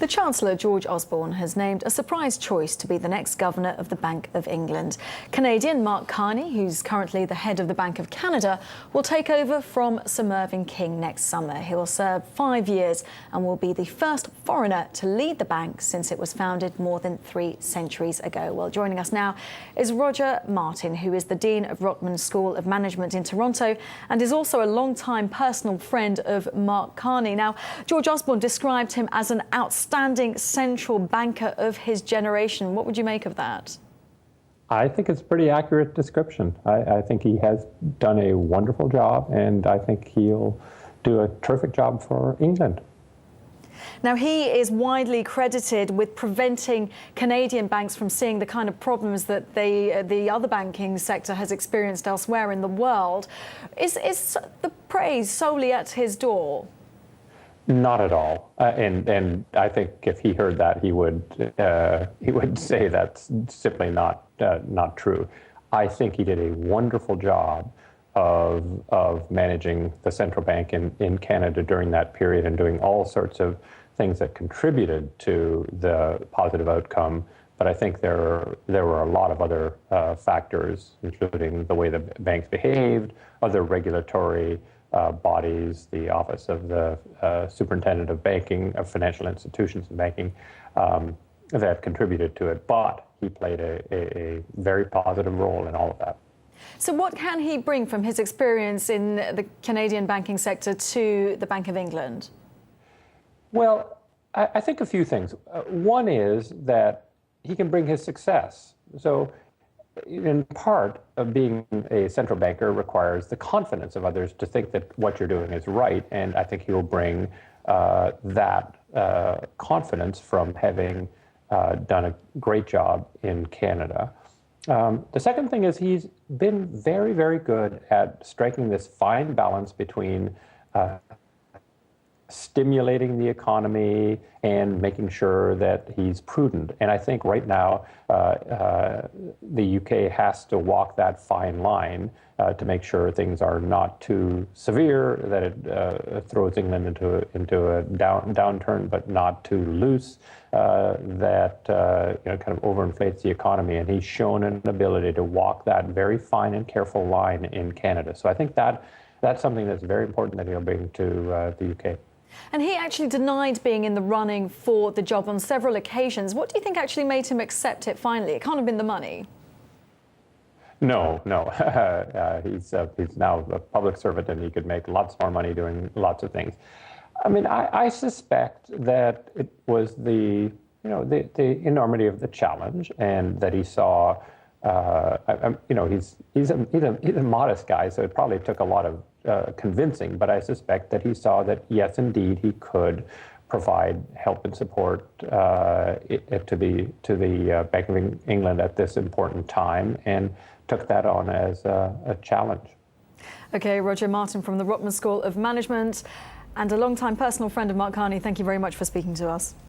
The Chancellor, George Osborne, has named a surprise choice to be the next governor of the Bank of England. Canadian Mark Carney, who's currently the head of the Bank of Canada, will take over from Sir Mervyn King next summer. He will serve 5 years and will be the first foreigner to lead the bank since it was founded more than 3 centuries ago. Well, joining us now is Roger Martin, who is the Dean of Rotman School of Management in Toronto and is also a long-time personal friend of Mark Carney. Now, George Osborne described him as an outstanding central banker of his generation. What would you make of that? I think it's a pretty accurate description. I think he has done a wonderful job, and I think he'll do a terrific job for England. Now, he is widely credited with preventing Canadian banks from seeing the kind of problems that the other banking sector has experienced elsewhere in the world. Is the praise solely at his door? Not at all, and I think if he heard that, he would say that's simply not true. I think he did a wonderful job of managing the central bank in Canada during that period and doing all sorts of things that contributed to the positive outcome. But I think there were a lot of other factors, including the way the banks behaved, other regulatory bodies, the Office of the Superintendent of Banking, of Financial Institutions and Banking, that contributed to it. But he played a very positive role in all of that. So what can he bring from his experience in the Canadian banking sector to the Bank of England? Well, I think a few things. One is that he can bring his success. So in part, being a central banker requires the confidence of others to think that what you're doing is right, and I think he will bring that confidence from having done a great job in Canada. The second thing is he's been very, very good at striking this fine balance between stimulating the economy and making sure that he's prudent. And I think right now the UK has to walk that fine line to make sure things are not too severe, that it throws England into a downturn, but not too loose, that kind of overinflates the economy. And he's shown an ability to walk that very fine and careful line in Canada. So I think that's something that's very important that he'll bring to the UK. And he actually denied being in the running for the job on several occasions. What do you think actually made him accept it finally? It can't have been the money. No. He's now a public servant, and he could make lots more money doing lots of things. I mean, I suspect that it was the enormity of the challenge, and that he saw. He's a modest guy, so it probably took a lot of convincing, but I suspect that he saw that, yes, indeed, he could provide help and support to the Bank of England at this important time, and took that on as a challenge. OK, Roger Martin from the Rotman School of Management and a long-time personal friend of Mark Carney, thank you very much for speaking to us.